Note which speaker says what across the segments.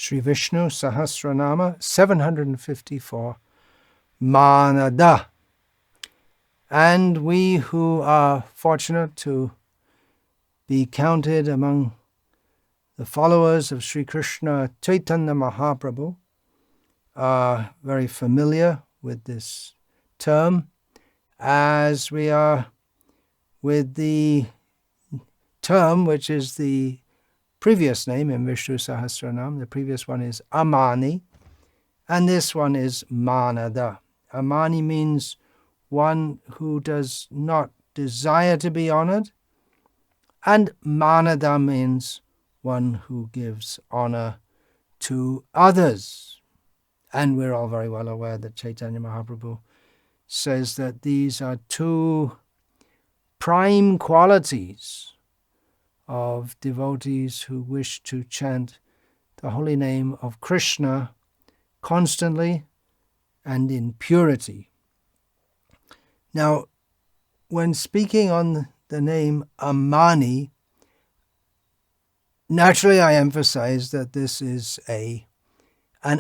Speaker 1: Sri Vishnu Sahasranama 754, Manada. And we who are fortunate to be counted among the followers of Sri Krishna Chaitanya Mahaprabhu are very familiar with this term, as we are with the term which is the previous name in Vishnu Sahasranam. The previous one is Amani, and this one is Manada. Amani means one who does not desire to be honored, and Manada means one who gives honor to others. And we're all very well aware that Chaitanya Mahaprabhu says that these are two prime qualities of devotees who wish to chant the holy name of Krishna constantly and in purity. Now, when speaking on the name Amani, naturally I emphasize that this is an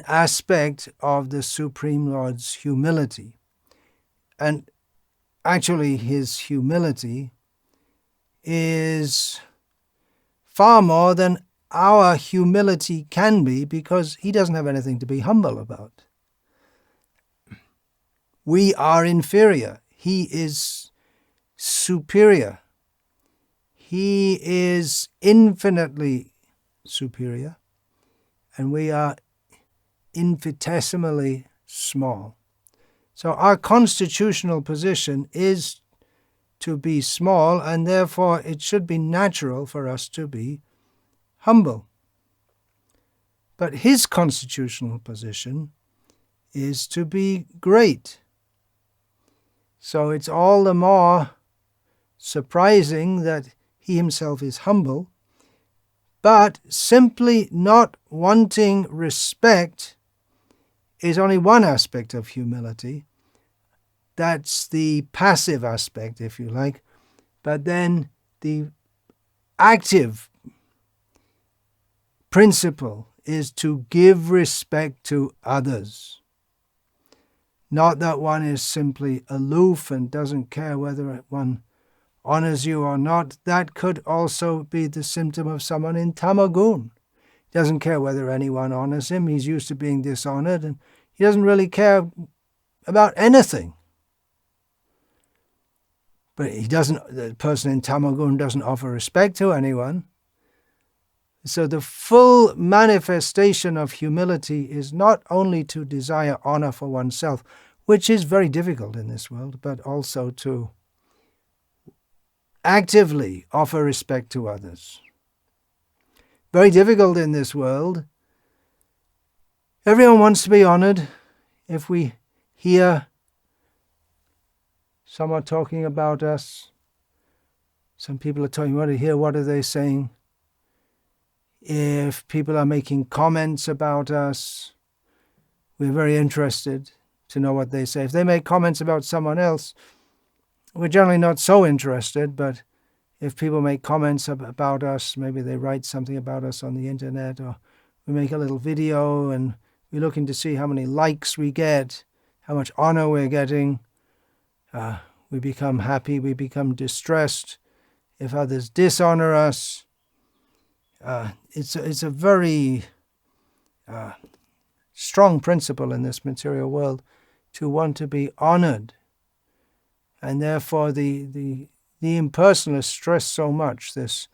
Speaker 1: aspect of the Supreme Lord's humility. And actually his humility is far more than our humility can be, because he doesn't have anything to be humble about. We are inferior. He is superior. He is infinitely superior, and we are infinitesimally small. So our constitutional position is to be small, and therefore it should be natural for us to be humble. But his constitutional position is to be great. So it's all the more surprising that he himself is humble, but simply not wanting respect is only one aspect of humility. That's the passive aspect, if you like. But then the active principle is to give respect to others. Not that one is simply aloof and doesn't care whether one honors you or not. That could also be the symptom of someone in tamagun. He doesn't care whether anyone honors him. He's used to being dishonored, and he doesn't really care about anything. But the person in tamagun doesn't offer respect to anyone. So the full manifestation of humility is not only to desire honor for oneself, which is very difficult in this world, but also to actively offer respect to others. Very difficult in this world. Everyone wants to be honored. If we hear someone talking about us, some people are talking, we want to hear what are they saying. If people are making comments about us, we're very interested to know what they say. If they make comments about someone else, we're generally not so interested, but if people make comments about us, maybe they write something about us on the internet, or we make a little video and we're looking to see how many likes we get, how much honor we're getting, we become happy, we become distressed. If others dishonor us, it's a very strong principle in this material world to want to be honored. And therefore the impersonalists stress so much this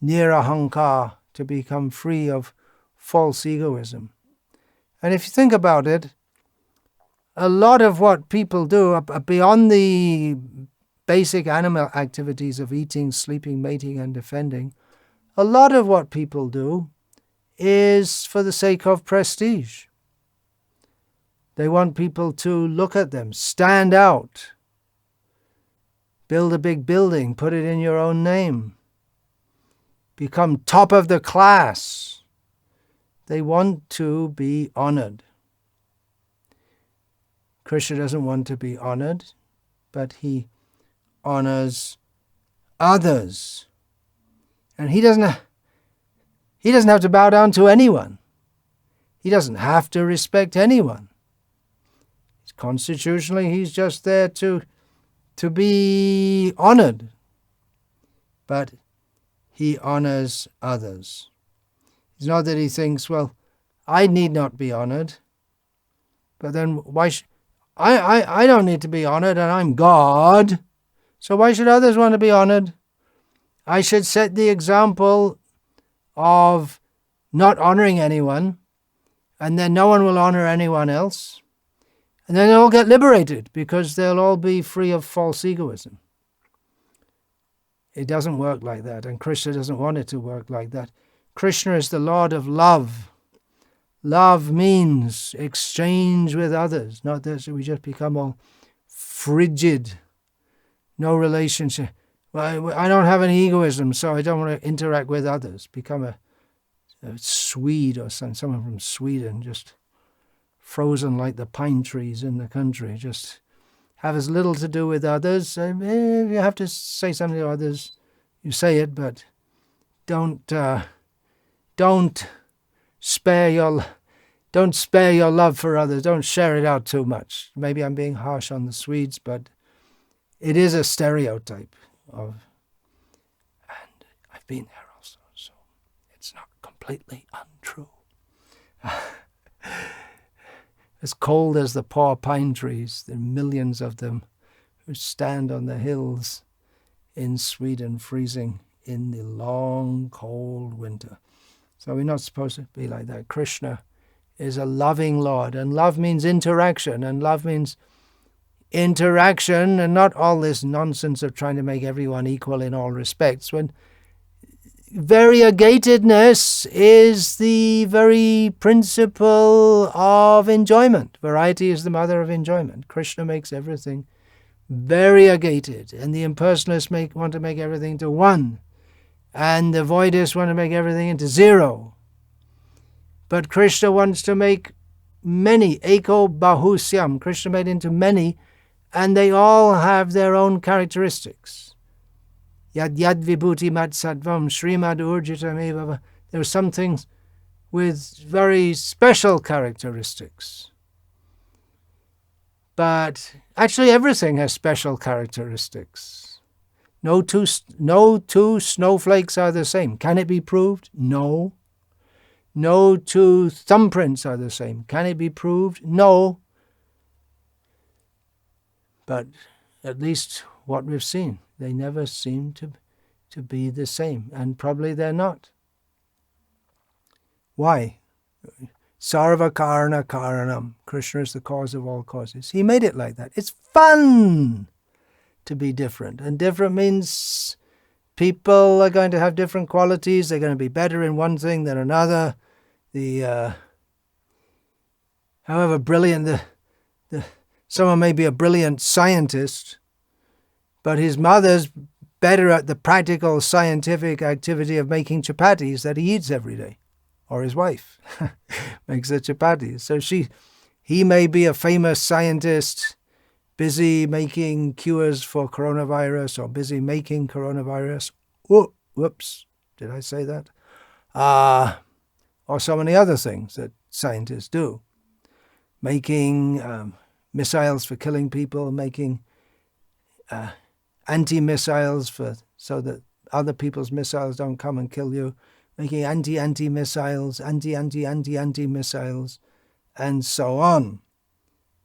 Speaker 1: nirahankar, to become free of false egoism. And if you think about it, a lot of what people do are beyond the basic animal activities of eating, sleeping, mating, and defending. A lot of what people do is for the sake of prestige. They want people to look at them, stand out, build a big building, put it in your own name, become top of the class. They want to be honored. Krishna doesn't want to be honored, but he honors others. And he doesn't have to bow down to anyone. He doesn't have to respect anyone. Constitutionally, he's just there to be honored. But he honors others. It's not that he thinks, well, I need not be honored, but then why I don't need to be honored, and I'm God, so why should others want to be honored? I should set the example of not honoring anyone, and then no one will honor anyone else, and then they'll all get liberated because they'll all be free of false egoism. It doesn't work like that, and Krishna doesn't want it to work like that. Krishna is the Lord of love. Love means exchange with others, not that we just become all frigid, no relationship. Well, I don't have any egoism, so I don't want to interact with others. Become a Swede or someone from Sweden, just frozen like the pine trees in the country, just have as little to do with others. If you have to say something to others, you say it, but don't spare your love for others. Don't share it out too much. Maybe I'm being harsh on the Swedes, but it is a stereotype of, and I've been there also, so it's not completely untrue. As cold as the poor pine trees, there are millions of them who stand on the hills in Sweden, freezing in the long, cold winter. So we're not supposed to be like that. Krishna is a loving Lord, and love means interaction, and love means interaction and not all this nonsense of trying to make everyone equal in all respects. When variegatedness is the very principle of enjoyment. Variety is the mother of enjoyment. Krishna makes everything variegated, and the impersonalists want to make everything into one, and the voidists want to make everything into zero. But Krishna wants to make many, eko bahusyam. Krishna made into many, and they all have their own characteristics. Yad yad vibhuti mat sattvam srimad urjitam eva. There are some things with very special characteristics. But actually everything has special characteristics. No two snowflakes are the same. Can it be proved? No. No two thumbprints are the same. Can it be proved? No. But at least what we've seen, they never seem to be the same, and probably they're not. Why? Sarva karana karanam. Krishna is the cause of all causes. He made it like that. It's fun to be different, and different means people are going to have different qualities. They're going to be better in one thing than another. However brilliant someone may be a brilliant scientist, but his mother's better at the practical scientific activity of making chapatis that he eats every day, or his wife makes the chapatis. So he may be a famous scientist, busy making cures for coronavirus, or busy making coronavirus. Oh, whoops, did I say that? Or so many other things that scientists do. Making missiles for killing people, making anti-missiles so that other people's missiles don't come and kill you, making anti-missiles, anti-missiles, and so on.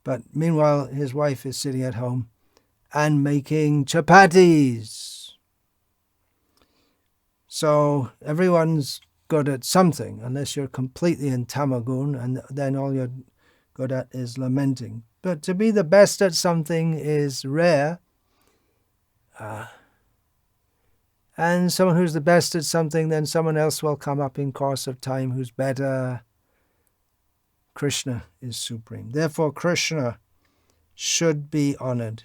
Speaker 1: But meanwhile, his wife is sitting at home and making chapatis. So everyone's good at something, unless you're completely in tamagun, and then all you're good at is lamenting. But to be the best at something is rare. And someone who's the best at something, then someone else will come up in course of time who's better. Krishna is supreme. Therefore, Krishna should be honored.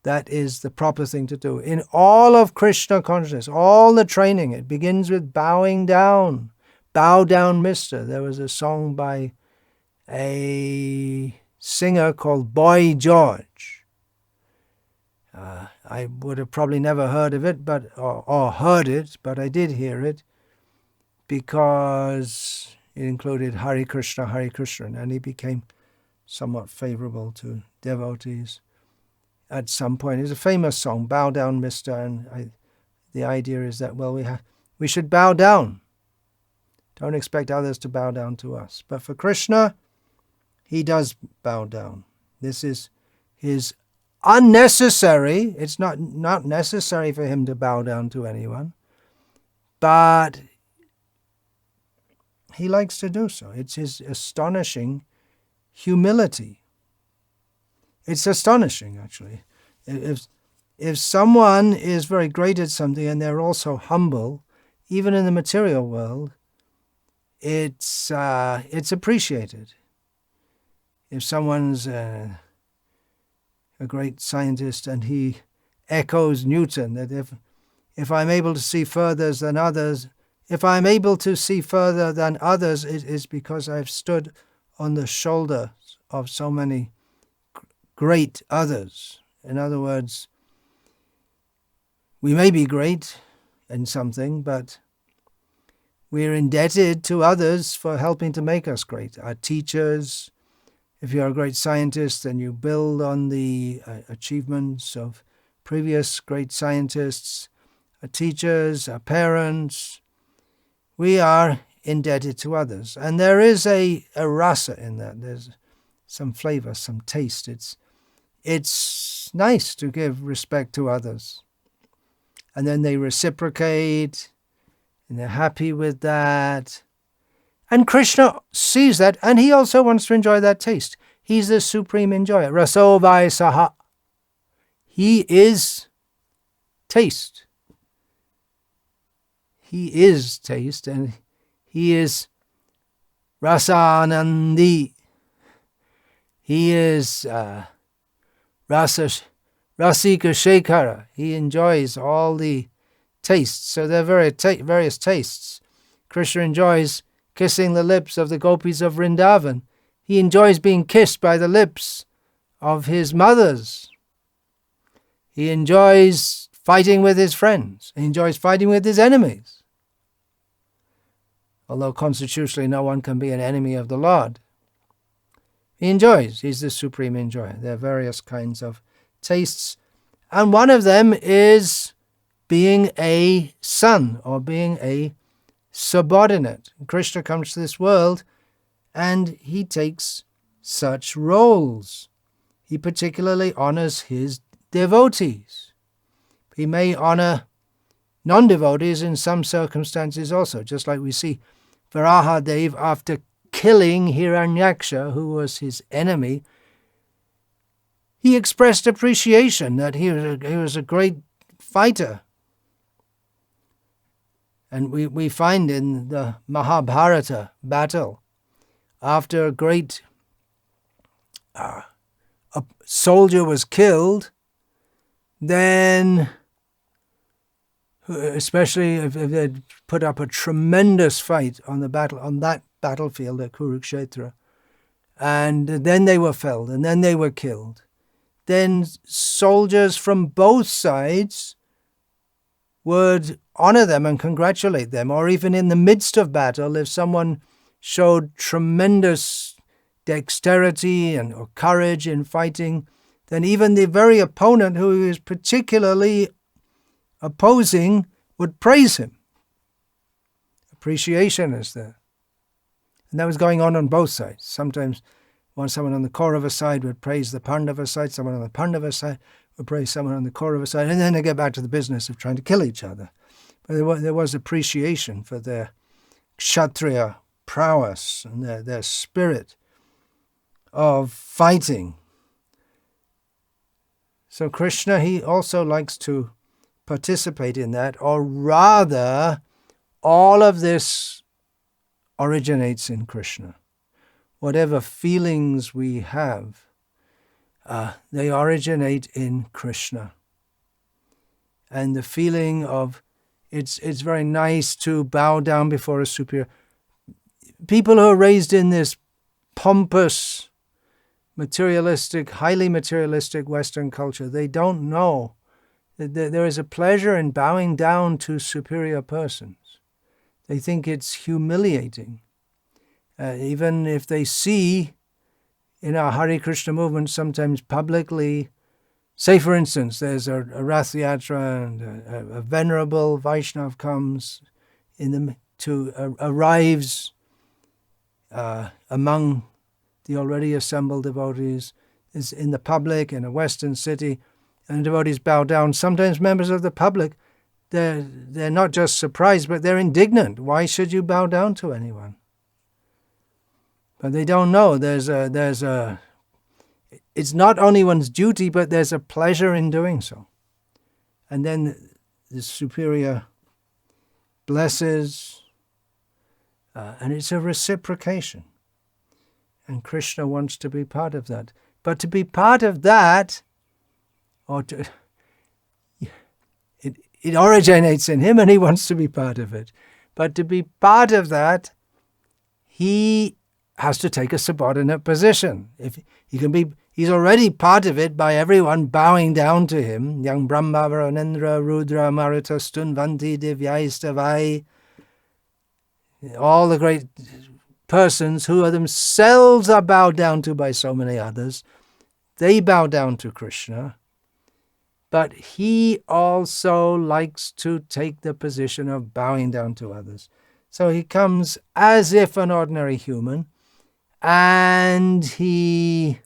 Speaker 1: That is the proper thing to do. In all of Krishna consciousness, all the training, it begins with bowing down. Bow down, mister. There was a song by a singer called Boy George. I would have probably never heard of it, or heard it, but I did hear it because It included Hare Krishna, and he became somewhat favorable to devotees. At some point, it's a famous song, "Bow Down, Mister," and the idea is that, well, we should bow down. Don't expect others to bow down to us. But for Krishna, he does bow down. This is his unnecessary. It's not necessary for him to bow down to anyone, but he likes to do so. It's his astonishing humility. It's astonishing, actually. If someone is very great at something and they're also humble, even in the material world, it's appreciated. If someone's a great scientist and he echoes Newton, that if I'm able to see further than others, it is because I've stood on the shoulders of so many great others. In other words, we may be great in something, but we're indebted to others for helping to make us great. Our teachers, if you're a great scientist, then you build on the achievements of previous great scientists. Our teachers, our parents, we are indebted to others. And there is a rasa in that. There's some flavor, some taste. It's nice to give respect to others. And then they reciprocate, and they're happy with that. And Krishna sees that, and he also wants to enjoy that taste. He's the supreme enjoyer. Raso vai saha. He is taste. He is taste, and he is rasanandi. He is rasika shekara. He enjoys all the tastes. So there are various tastes. Krishna enjoys kissing the lips of the gopis of Vrindavan. He enjoys being kissed by the lips of his mothers. He enjoys fighting with his friends. He enjoys fighting with his enemies. Although constitutionally no one can be an enemy of the Lord. He enjoys. He's the supreme enjoyer. There are various kinds of tastes. And one of them is being a son or being a subordinate. Krishna comes to this world and he takes such roles. He particularly honors his devotees. He may honor non-devotees in some circumstances also, just like we see Varahadev, after killing Hiranyaksha, who was his enemy, he expressed appreciation that he was a great fighter. And we find in the Mahabharata battle, after a great a soldier was killed, then, especially if they'd put up a tremendous fight on that battlefield at Kurukshetra, and then they were felled, and then they were killed, then soldiers from both sides would honor them and congratulate them. Or even in the midst of battle, if someone showed tremendous dexterity or courage in fighting, then even the very opponent who he was particularly opposing would praise him. Appreciation is there. And that was going on both sides. Sometimes someone on the Kaurava side would praise the Pandava side, someone on the Pandava side would praise someone on the Kaurava side, and then they get back to the business of trying to kill each other. But there was appreciation for their Kshatriya prowess and their spirit of fighting. So Krishna, he also likes to participate in that, or rather, all of this originates in Krishna. Whatever feelings we have, they originate in Krishna. And the feeling of it's very nice to bow down before a superior. People who are raised in this pompous, materialistic, highly materialistic Western culture, they don't know that there is a pleasure in bowing down to superior persons. They think it's humiliating. Even if they see in our Hare Krishna movement sometimes publicly, say for instance, there's a Rath Yatra and a venerable Vaishnav comes arrives among the already assembled devotees, is in the public in a Western city, and the devotees bow down. Sometimes members of the public, they're not just surprised, but they're indignant. Why should you bow down to anyone? But they don't know it's not only one's duty, but there's a pleasure in doing so. And then the superior blesses, and it's a reciprocation. And Krishna wants to be part of that. But to be part of that, it originates in him and he wants to be part of it. But to be part of that, he has to take a subordinate position. He's already part of it by everyone bowing down to him. Yang Brahma, Varanendra, Rudra, Maruta, Stunvanti, Divyaistavai. All the great persons who are themselves are bowed down to by so many others. They bow down to Krishna. But he also likes to take the position of bowing down to others. So he comes as if an ordinary human, and he,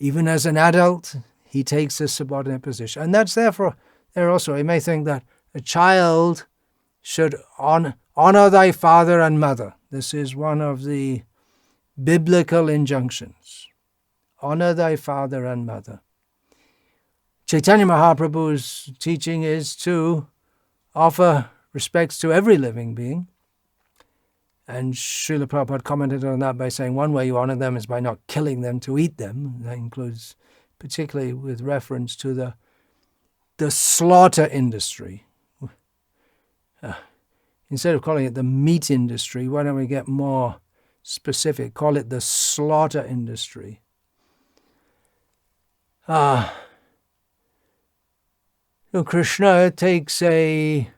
Speaker 1: even as an adult, he takes a subordinate position. And that's therefore, there also, you may think that a child should honor thy father and mother. This is one of the biblical injunctions. Honor thy father and mother. Chaitanya Mahaprabhu's teaching is to offer respects to every living being. And Srila Prabhupada commented on that by saying one way you honor them is by not killing them to eat them. That includes, particularly with reference to the slaughter industry. Instead of calling it the meat industry, why don't we get more specific? Call it the slaughter industry. So Krishna takes a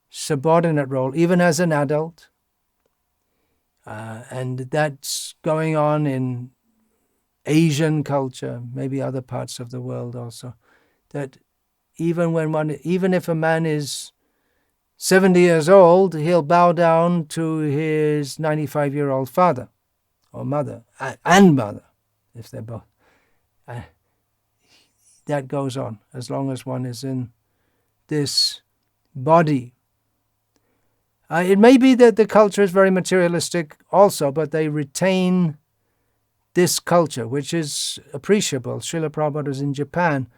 Speaker 1: subordinate role, even as an adult. And that's going on in Asian culture, maybe other parts of the world also. That even if a man is 70 years old, he'll bow down to his 95-year-old father or mother, and mother, if they're both. That goes on as long as one is in this body. It may be that the culture is very materialistic also, but they retain this culture, which is appreciable. Srila Prabhupada was in Japan,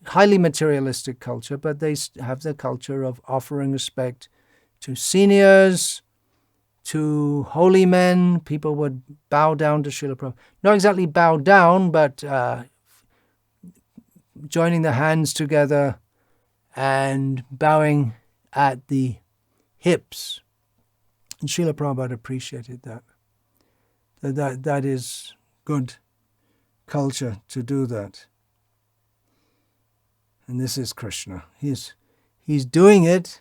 Speaker 1: highly materialistic culture, but they have the culture of offering respect to seniors, to holy men. People would bow down to Srila Prabhupada. Not exactly bow down, but joining the hands together and bowing at the hips. And Srila Prabhupada appreciated that. That is good culture to do that. And this is Krishna. He's doing it.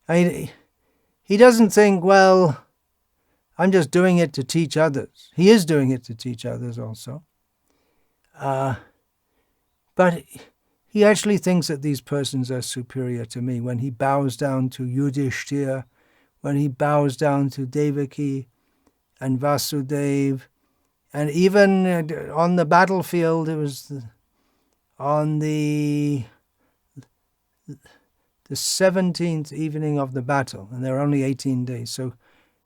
Speaker 1: He doesn't think, well, I'm just doing it to teach others. He is doing it to teach others also. But he actually thinks that these persons are superior to me. When he bows down to Yudhishthira, when he bows down to Devaki and Vasudeva, and even on the battlefield, it was on the 17th evening of the battle, and there were only 18 days. So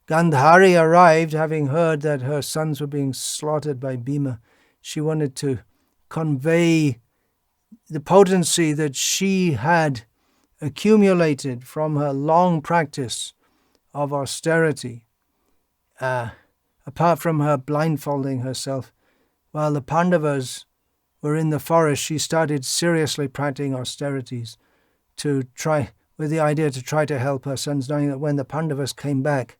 Speaker 1: Gandhari arrived, having heard that her sons were being slaughtered by Bhima. She wanted to convey the potency that she had accumulated from her long practice of austerity, apart from her blindfolding herself. While the Pandavas were in the forest, she started seriously practicing austerities with the idea to try to help her sons, knowing that when the Pandavas came back,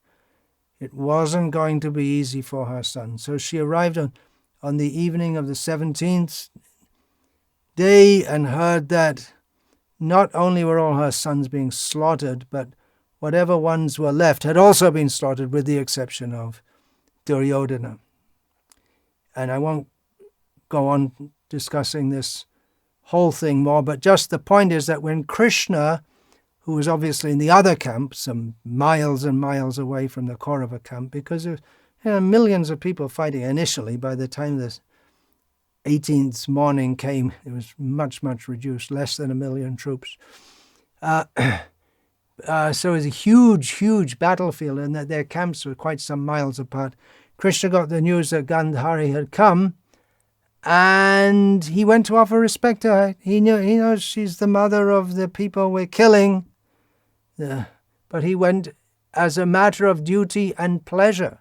Speaker 1: it wasn't going to be easy for her sons. So she arrived on the evening of the 17th day and heard that not only were all her sons being slaughtered, but whatever ones were left had also been slaughtered, with the exception of Duryodhana. And I won't go on discussing this whole thing more, but just the point is that when Krishna, who was obviously in the other camp, some miles and miles away from the Kaurava camp, because there were millions of people fighting initially. By the time the 18th morning came, it was much, much reduced, less than 1 million troops. So it was a huge, huge battlefield, and that their camps were quite some miles apart. Krishna got the news that Gandhari had come, and he went to offer respect to her. He knows she's the mother of the people we're killing. But he went as a matter of duty and pleasure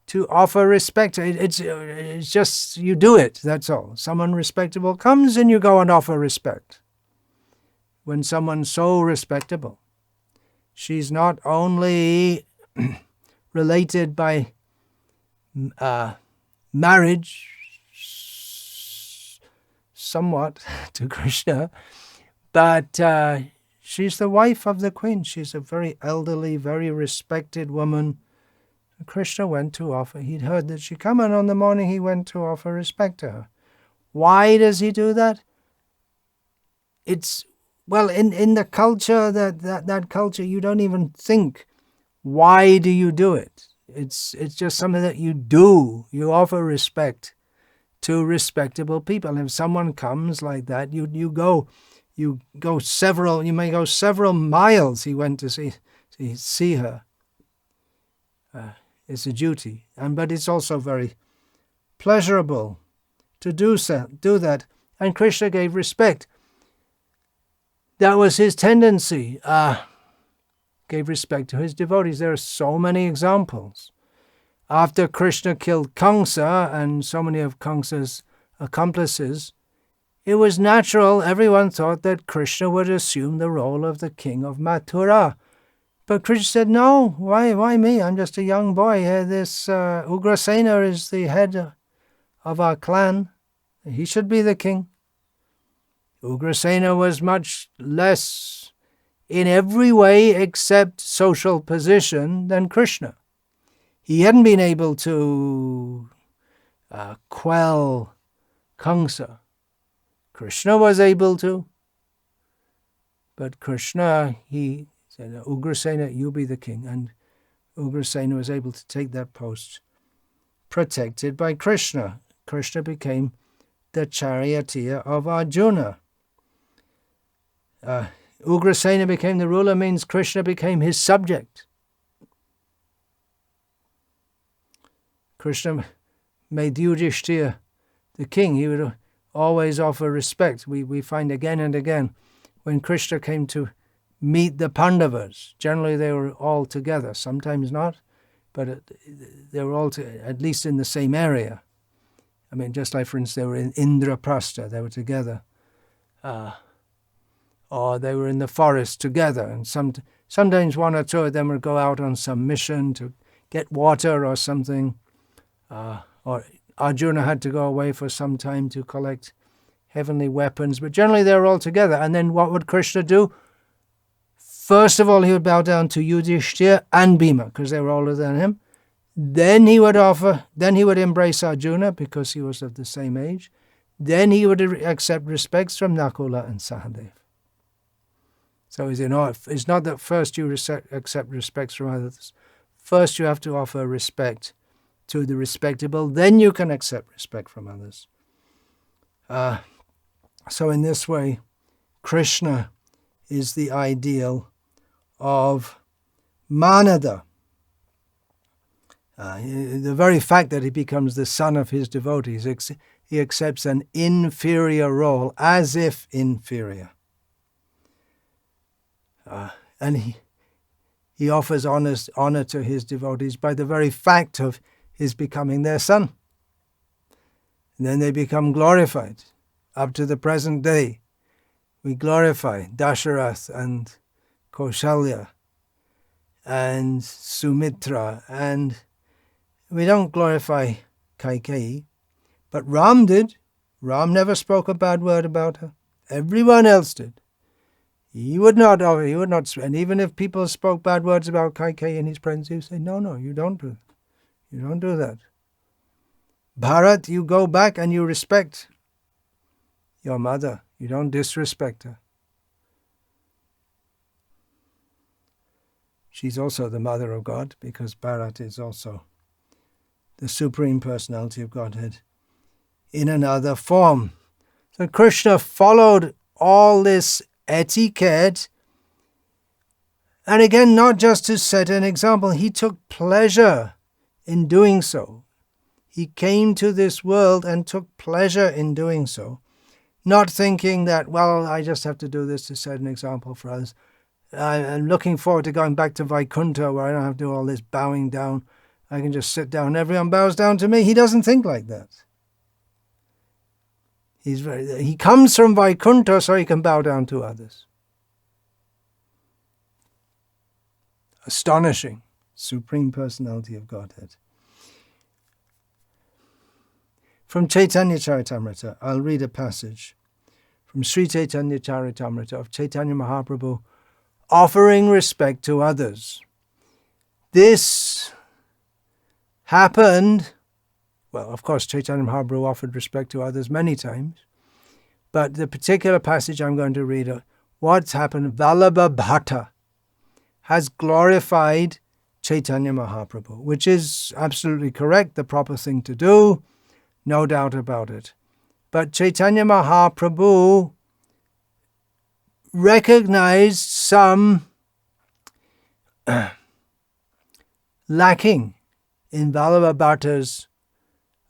Speaker 1: to offer respect. It's just, you do it, that's all. Someone respectable comes and you go and offer respect. When someone's so respectable, she's not only related by marriage, somewhat, to Krishna, but she's the wife of the queen. She's a very elderly, very respected woman. Krishna went to offer. He'd heard that she'd come, and on the morning he went to offer respect to her. Why does he do that? It's, well, in the culture, that culture, you don't even think, why do you do it? It's just something that you do. You offer respect to respectable people. And if someone comes like that, you may go several miles. He went to see her. It's a duty, but it's also very pleasurable to do that. And Krishna gave respect. That was his tendency. Gave respect to his devotees. There are so many examples. After Krishna killed Kamsa and so many of Kamsa's accomplices, it was natural, everyone thought, that Krishna would assume the role of the king of Mathura. But Krishna said, no, why me? I'm just a young boy. This Ugrasena is the head of our clan. He should be the king. Ugrasena was much less in every way except social position than Krishna. He hadn't been able to quell Kamsa. Krishna was able to. But Krishna, he said, Ugrasena, you be the king. And Ugrasena was able to take that post, protected by Krishna. Krishna became the charioteer of Arjuna. Ugrasena became the ruler means Krishna became his subject. Krishna made Yudhishthira the king. He would always offer respect. We find again and again when Krishna came to meet the Pandavas. Generally they were all together, sometimes not, but they were all at least in the same area. I mean, just like, for instance, they were in Indraprastha, they were together. Or they were in the forest together, and sometimes one or two of them would go out on some mission to get water or something, or Arjuna had to go away for some time to collect heavenly weapons, but generally they were all together. And then what would Krishna do? First of all, he would bow down to Yudhishthira and Bhima, because they were older than him. Then he would embrace Arjuna, because he was of the same age. Then he would accept respects from Nakula and Sahadev. So it's not that first you accept respects from others. First you have to offer respect to the respectable, then you can accept respect from others. So in this way, Krishna is the ideal of Manada. The very fact that he becomes the son of his devotees, he accepts an inferior role, as if inferior. And he offers honor to his devotees by the very fact of his becoming their son. And then they become glorified. Up to the present day, we glorify Dasharath and Kaushalya and Sumitra, and we don't glorify Kaikeyi, but Ram did. Ram never spoke a bad word about her. Everyone else did. He would not, and even if people spoke bad words about Kaikeyi in his presence, he would say, no, you don't do that. You don't do that. Bharat, you go back and you respect your mother. You don't disrespect her. She's also the mother of God, because Bharat is also the Supreme Personality of Godhead in another form. So Krishna followed all this etiquette, and again, not just to set an example, he took pleasure in doing so. He came to this world and took pleasure in doing so, not thinking that, well, I just have to do this to set an example for others. I'm looking forward to going back to Vaikuntha, where I don't have to do all this bowing down. I can just sit down. Everyone bows down to me. He doesn't think like that. He comes from Vaikuntha so he can bow down to others. Astonishing, Supreme Personality of Godhead. From Chaitanya Charitamrita, I'll read a passage from Sri Chaitanya Charitamrita of Chaitanya Mahaprabhu offering respect to others. This happened, well, of course, Chaitanya Mahaprabhu offered respect to others many times, but the particular passage I'm going to read, what's happened, Vallabha Bhatta has glorified Chaitanya Mahaprabhu, which is absolutely correct, the proper thing to do, no doubt about it. But Chaitanya Mahaprabhu recognized some lacking in Vallabha Bhatta's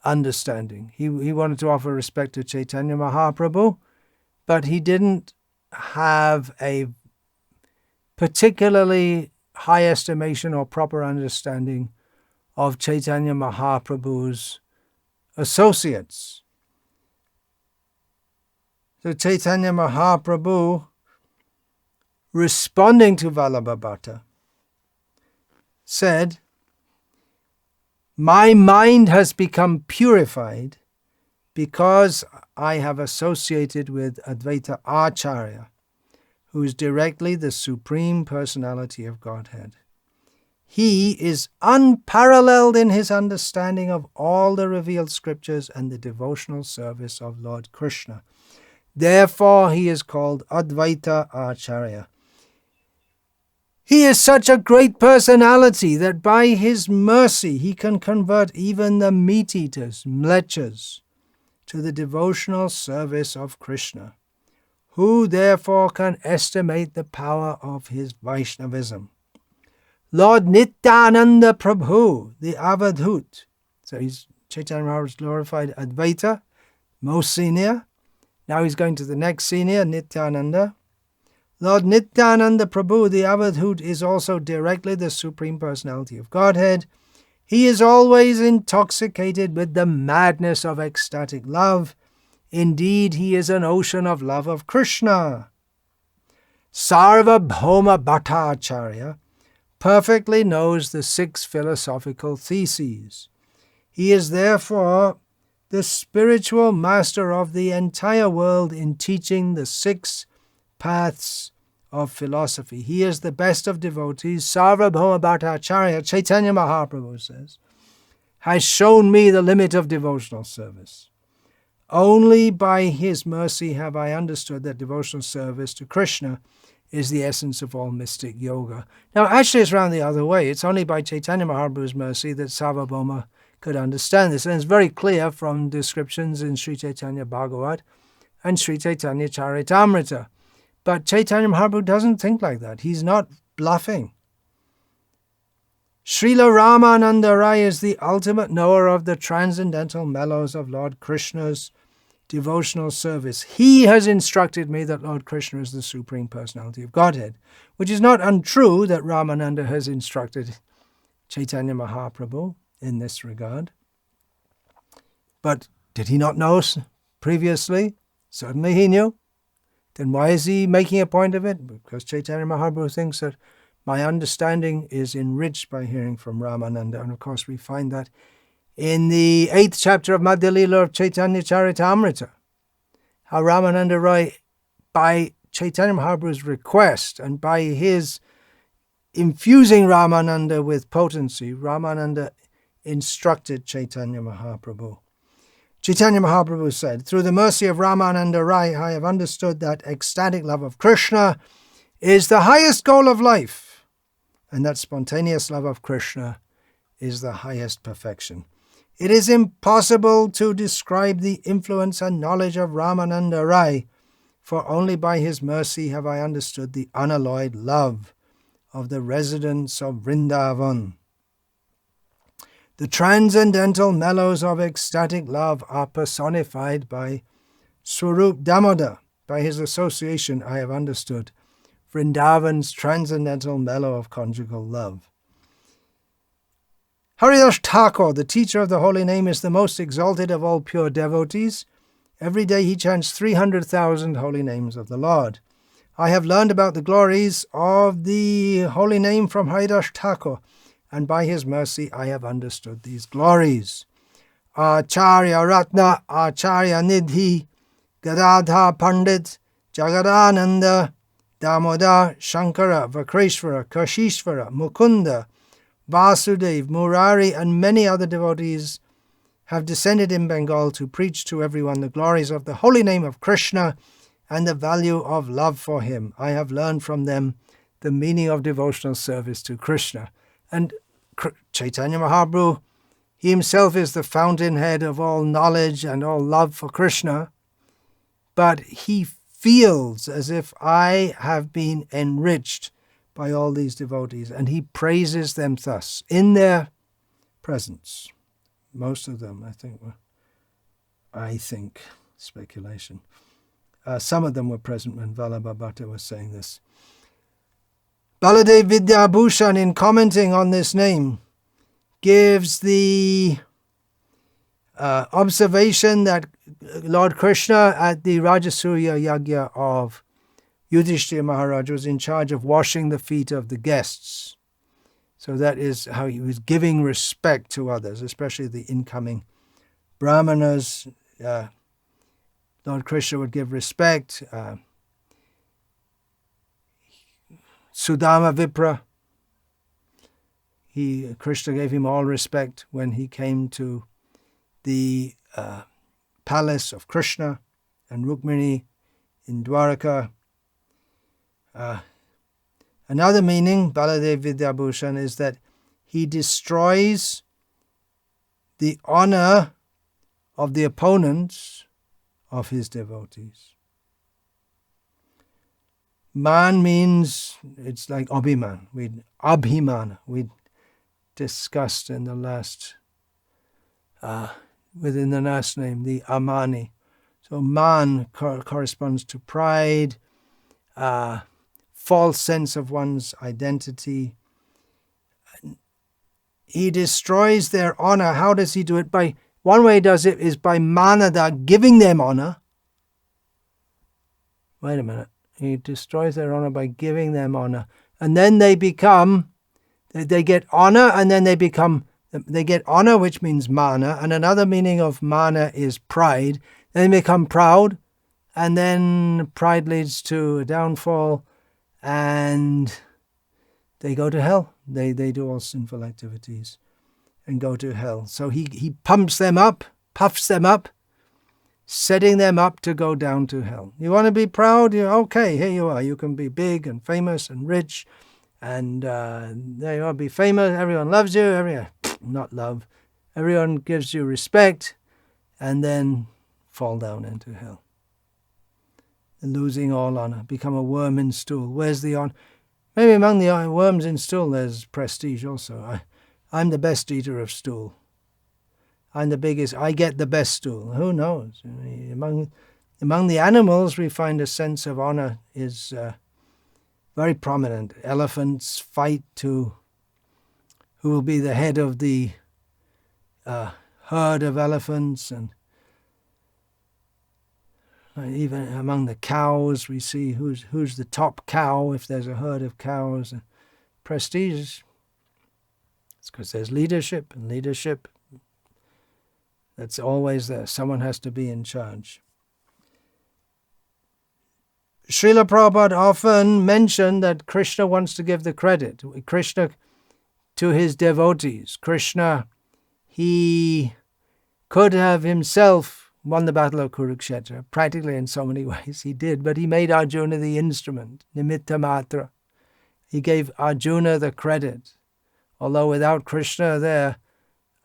Speaker 1: understanding. He wanted to offer respect to Chaitanya Mahaprabhu, but he didn't have a particularly high estimation or proper understanding of Chaitanya Mahaprabhu's associates. So Chaitanya Mahaprabhu, responding to Vallabha Bhatta, said, "My mind has become purified because I have associated with Advaita Acharya, who is directly the Supreme Personality of Godhead. He is unparalleled in his understanding of all the revealed scriptures and the devotional service of Lord Krishna. Therefore, he is called Advaita Acharya. He is such a great personality that by his mercy he can convert even the meat-eaters, mlechas, to the devotional service of Krishna. Who therefore can estimate the power of his Vaishnavism? Lord Nityananda Prabhu, the Avadhut." So Chaitanya Mahaprabhu's glorified Advaita, most senior. Now he's going to the next senior, Nityananda. Lord Nityananda Prabhu, the Avadhut, is also directly the Supreme Personality of Godhead. He is always intoxicated with the madness of ecstatic love. Indeed, he is an ocean of love of Krishna. Sarvabhauma Bhattacharya perfectly knows the 6 philosophical theses. He is therefore the spiritual master of the entire world in teaching the 6 paths of philosophy. He is the best of devotees. Sarvabhauma Bhattacharya, Chaitanya Mahaprabhu says, has shown me the limit of devotional service. Only by his mercy have I understood that devotional service to Krishna is the essence of all mystic yoga. Now, actually, it's round the other way. It's only by Chaitanya Mahaprabhu's mercy that Sarvabhauma could understand this. And it's very clear from descriptions in Sri Chaitanya Bhagavat and Sri Chaitanya Charitamrita. But Chaitanya Mahaprabhu doesn't think like that. He's not bluffing. Srila Ramananda Rai is the ultimate knower of the transcendental mellows of Lord Krishna's devotional service. He has instructed me that Lord Krishna is the Supreme Personality of Godhead, which is not untrue that Ramananda has instructed Chaitanya Mahaprabhu in this regard. But did he not know previously? Certainly he knew. Then why is he making a point of it? Because Chaitanya Mahaprabhu thinks that my understanding is enriched by hearing from Ramananda. And of course we find that in the 8th chapter of Madhya Lila of Chaitanya Charitamrita, how Ramananda Roy, by Chaitanya Mahaprabhu's request and by his infusing Ramananda with potency, Ramananda instructed Chaitanya Mahaprabhu. Chaitanya Mahaprabhu said, "Through the mercy of Ramananda Rai, I have understood that ecstatic love of Krishna is the highest goal of life, and that spontaneous love of Krishna is the highest perfection. It is impossible to describe the influence and knowledge of Ramananda Rai, for only by his mercy have I understood the unalloyed love of the residents of Vrindavan. The transcendental mellows of ecstatic love are personified by Swarup Damodar. By his association, I have understood Vrindavan's transcendental mellow of conjugal love. Haridas Thakur, the teacher of the holy name, is the most exalted of all pure devotees. Every day he chants 300,000 holy names of the Lord. I have learned about the glories of the holy name from Haridas Thakur, and by his mercy I have understood these glories. Acharya Ratna, Acharya Nidhi, Gadadha Pandit, Jagadananda, Damodar, Shankara, Vakreshvara, Kashishvara, Mukunda, Vasudev, Murari, and many other devotees have descended in Bengal to preach to everyone the glories of the holy name of Krishna and the value of love for him. I have learned from them the meaning of devotional service to Krishna." And Chaitanya Mahaprabhu, he himself is the fountainhead of all knowledge and all love for Krishna, but he feels as if I have been enriched by all these devotees, and he praises them thus in their presence. Most of them, I think, speculation. Some of them were present when Vallabha was saying this. Baladev Vidyabhushan, in commenting on this name, gives the observation that Lord Krishna at the Rajasuya Yagya of Yudhishthira Maharaj was in charge of washing the feet of the guests. So that is how he was giving respect to others, especially the incoming brahmanas. Lord Krishna would give respect. Sudama Vipra, Krishna gave him all respect when he came to the palace of Krishna and Rukmini in Dwaraka. Another meaning, Baladev Vidyabhushan, is that he destroys the honor of the opponents of his devotees. Man means, it's like abhiman. Abhimana, we discussed in the last, within the last name, the Amani. So man corresponds to pride, false sense of one's identity. He destroys their honor. How does he do it? One way he does it is by Manada, giving them honor. Wait a minute. He destroys their honor by giving them honor. And then they get honor, and then they get honor, which means mana. And another meaning of mana is pride. Then they become proud, and then pride leads to a downfall, and they go to hell. They do all sinful activities and go to hell. So he pumps them up, puffs them up, setting them up to go down to hell. You want to be proud? Okay, here you are. You can be big and famous and rich, and there you are, be famous. Everyone loves you. Not love. Everyone gives you respect, and then fall down into hell. Losing all honor, become a worm in stool. Where's the honor? Maybe among the worms in stool there's prestige also. I'm the best eater of stool. I'm the biggest. I get the best stool. Who knows? Among the animals, we find a sense of honor is very prominent. Elephants fight to who will be the head of the herd of elephants, and even among the cows, we see who's the top cow if there's a herd of cows. Prestige. It's because there's leadership, and leadership, that's always there. Someone has to be in charge. Srila Prabhupada often mentioned that Krishna wants to give the credit. Krishna to his devotees. Krishna, he could have himself won the battle of Kurukshetra. Practically in so many ways he did, but he made Arjuna the instrument, nimitta matra. He gave Arjuna the credit. Although without Krishna there,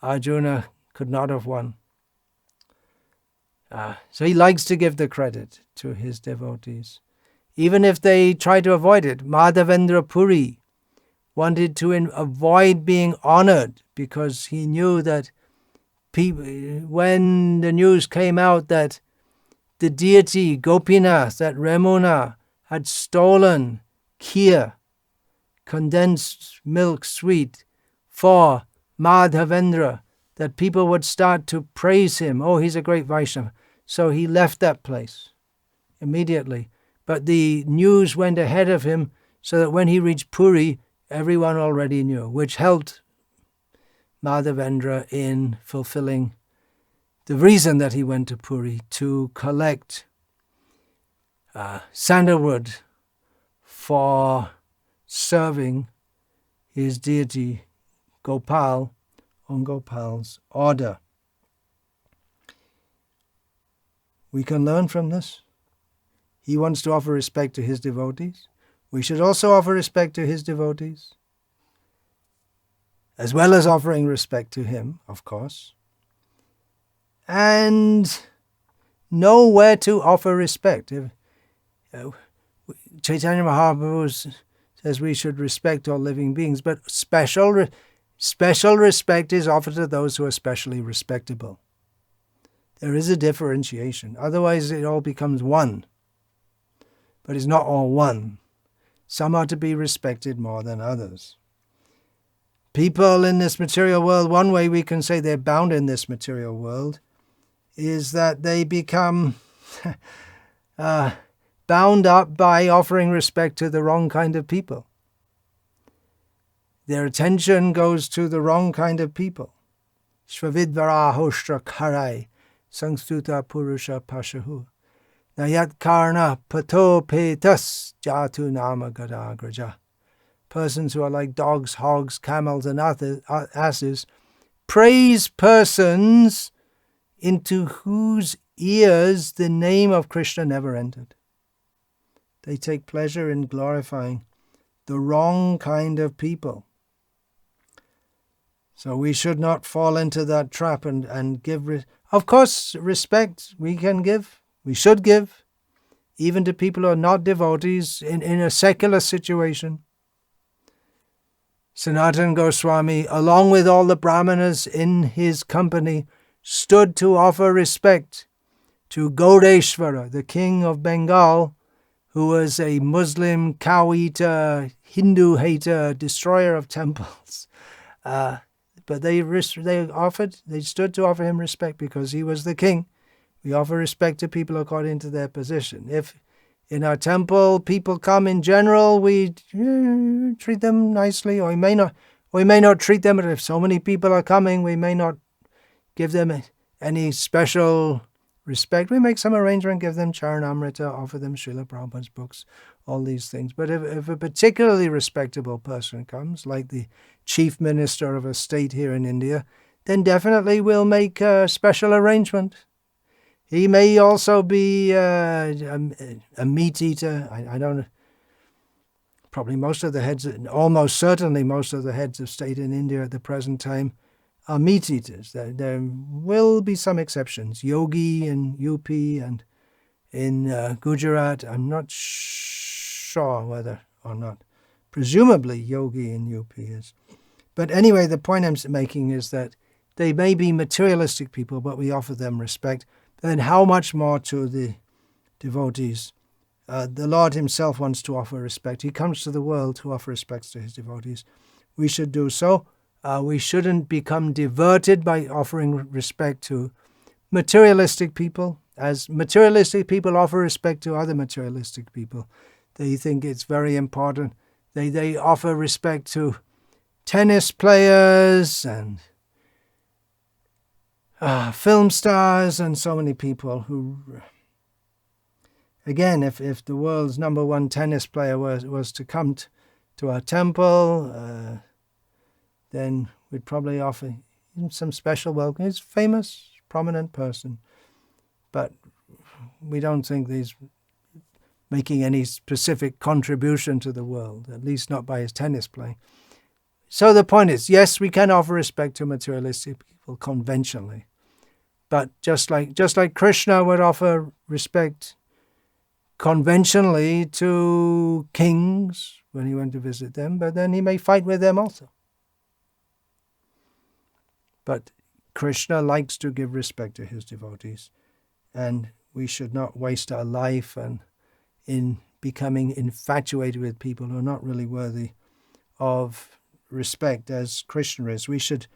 Speaker 1: Arjuna could not have won. So he likes to give the credit to his devotees, even if they try to avoid it. Madhavendra Puri wanted to avoid being honored because he knew that when the news came out that the deity Gopinath, that Ramuna, had stolen kheer, condensed milk sweet, for Madhavendra, that people would start to praise him. Oh, he's a great Vaishnava. So he left that place immediately. But the news went ahead of him so that when he reached Puri, everyone already knew, which helped Madhavendra in fulfilling the reason that he went to Puri, to collect sandalwood for serving his deity Gopal on Gopal's order. We can learn from this. He wants to offer respect to his devotees. We should also offer respect to his devotees, as well as offering respect to him, of course. And know where to offer respect. Chaitanya Mahaprabhu says we should respect all living beings, but special respect is offered to those who are specially respectable. There is a differentiation. Otherwise, it all becomes one. But it's not all one. Some are to be respected more than others. People in this material world, one way we can say they're bound in this material world is that they become bound up by offering respect to the wrong kind of people. Their attention goes to the wrong kind of people. Shvavidvara hoshtra karai sangstuta purusha pashahu nayat karna pato petas jatu nama gadagraja. Persons who are like dogs, hogs, camels, and asses praise persons into whose ears the name of Krishna never entered. They take pleasure in glorifying the wrong kind of people. So we should not fall into that trap and give... Of course, respect we can give, we should give, even to people who are not devotees in a secular situation. Sanatana Goswami, along with all the brahmanas in his company, stood to offer respect to Gaureshwara, the king of Bengal, who was a Muslim, cow-eater, Hindu-hater, destroyer of temples. But they stood to offer him respect because he was the king. We offer respect to people according to their position. If in our temple people come in general, we treat them nicely, or we may not treat them, but if so many people are coming, we may not give them any special respect. We make some arrangement, give them Charanamrita, offer them Srila Prabhupada's books, all these things. But if a particularly respectable person comes, like the chief minister of a state here in India, then definitely we'll make a special arrangement. He may also be a meat eater. I don't know. Probably almost certainly most of the heads of state in India at the present time are meat eaters. There will be some exceptions. Yogi in UP and in Gujarat, I'm not sure whether or not. Presumably Yogi in UP is. But anyway, the point I'm making is that they may be materialistic people, but we offer them respect. Then how much more to the devotees? The Lord himself wants to offer respect. He comes to the world to offer respect to his devotees. We should do so. We shouldn't become diverted by offering respect to materialistic people. As materialistic people offer respect to other materialistic people, they think it's very important. They offer respect to tennis players and film stars and so many people who Again, if the world's number one tennis player was to come to our temple, then we'd probably offer him some special welcome. He's a famous, prominent person, but we don't think he's making any specific contribution to the world, at least not by his tennis playing. So the point is, yes, we can offer respect to materialistic people conventionally, but just like Krishna would offer respect conventionally to kings when he went to visit them, but then he may fight with them also. But Krishna likes to give respect to his devotees, and we should not waste our life in becoming infatuated with people who are not really worthy of respect as Krishna is. We should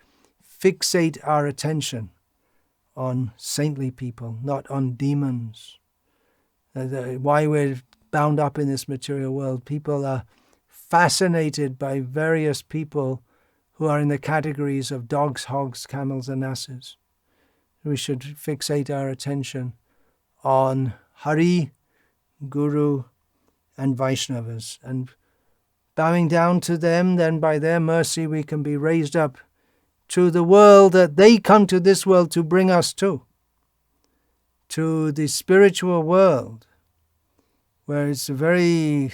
Speaker 1: fixate our attention on saintly people, not on demons. Why we're bound up in this material world. People are fascinated by various people who are in the categories of dogs, hogs, camels, and asses. We should fixate our attention on Hari, Guru, and Vaishnavas, and bowing down to them, then by their mercy we can be raised up to the world that they come to this world to bring us to the spiritual world, where it's a very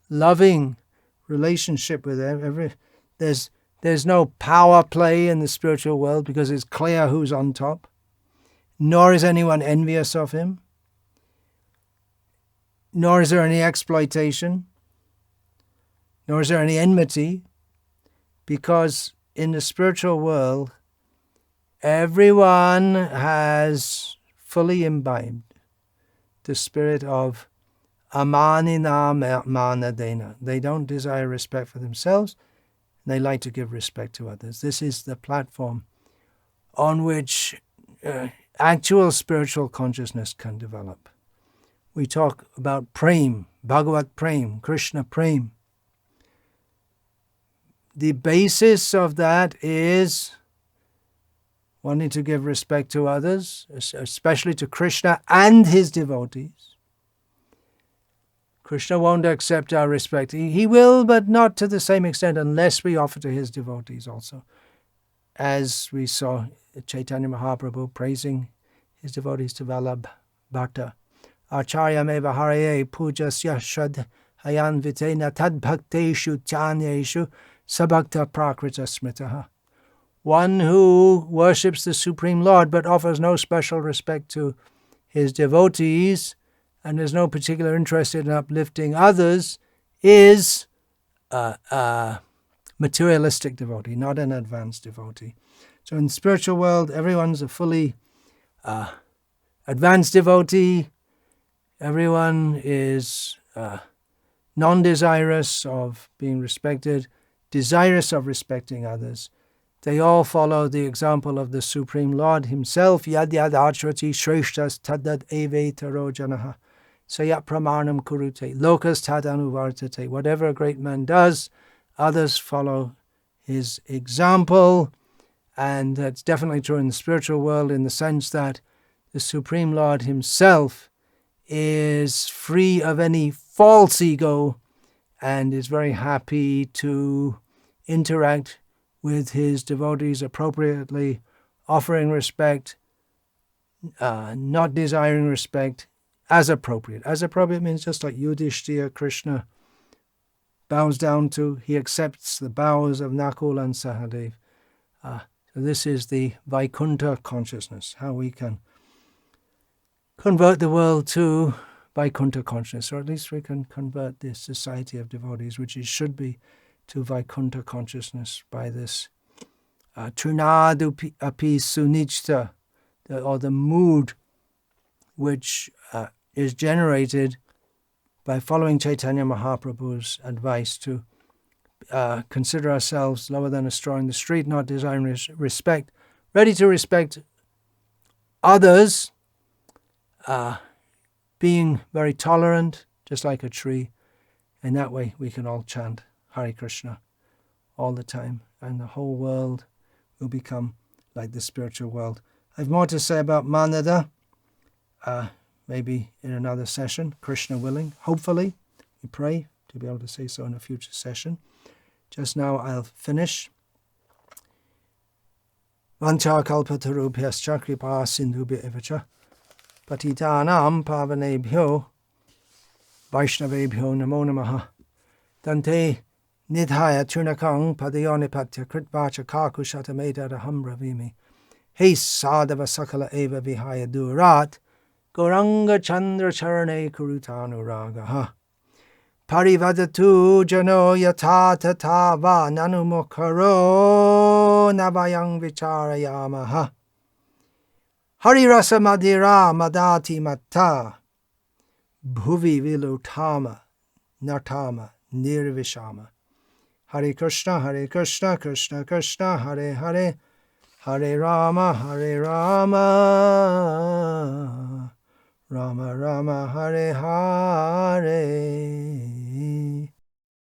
Speaker 1: loving relationship with them. There's no power play in the spiritual world because it's clear who's on top, nor is anyone envious of him, nor is there any exploitation, nor is there any enmity, because in the spiritual world, everyone has fully imbibed the spirit of amanina manadena. They don't desire respect for themselves. They like to give respect to others. This is the platform on which actual spiritual consciousness can develop. We talk about prem, Bhagavat prem, Krishna prem. The basis of that is wanting to give respect to others, especially to Krishna and his devotees. Krishna won't accept our respect. He will, but not to the same extent unless we offer to his devotees also. As we saw Chaitanya Mahaprabhu praising his devotees to Vallabh Bhatta. Acharya meva haraye pujasya shradhayan vitena tadbhakteshu chanyeshu sabhakta prakrita smritaha. One who worships the Supreme Lord but offers no special respect to his devotees and has no particular interest in uplifting others is a materialistic devotee, not an advanced devotee. So in the spiritual world, everyone's a fully advanced devotee. Everyone is non-desirous of being respected, desirous of respecting others. They all follow the example of the Supreme Lord himself. Yad yad achrati shreshtas tadad eve taro janaha sayat pramanam kurute lokas tadanuvartate. Whatever a great man does, others follow his example. And that's definitely true in the spiritual world in the sense that the Supreme Lord himself is free of any false ego and is very happy to interact with his devotees appropriately, offering respect, not desiring respect, as appropriate. As appropriate means just like Yudhishthira, Krishna bows down to, he accepts the bows of Nakul and Sahadev. So this is the Vaikuntha consciousness, how we can convert the world to Vaikuntha consciousness, or at least we can convert this society of devotees, which it should be, to Vaikuntha consciousness by this Trinadu api sunijta, or the mood which is generated by following Chaitanya Mahaprabhu's advice to consider ourselves lower than a straw in the street, not desiring respect, ready to respect others, being very tolerant, just like a tree. In that way, we can all chant Hare Krishna all the time, and the whole world will become like the spiritual world. I have more to say about Manada. maybe in another session, Krishna willing. Hopefully, we pray to be able to say so in a future session. Just now I'll finish. Vancha kalpatarubhyascha kripa sindhubhya evacha patitanam pavanebhyo vaishnavebhyo namo namaha dante nidhaya turnakang padayonipatya kritvacha kakushatamedadaham bravimi he sadava sakala eva vihaya durat goranga chandra charane kurutanuragaha parivadatu jano yatata tava nanumukaro navayang vicharayamaha hari rasa madira madati matta bhuvi vilutama nartama nirvishama. Hare Krishna, Krishna Krishna, Hare Hare, Hare Rama, Rama Rama, Hare Hare.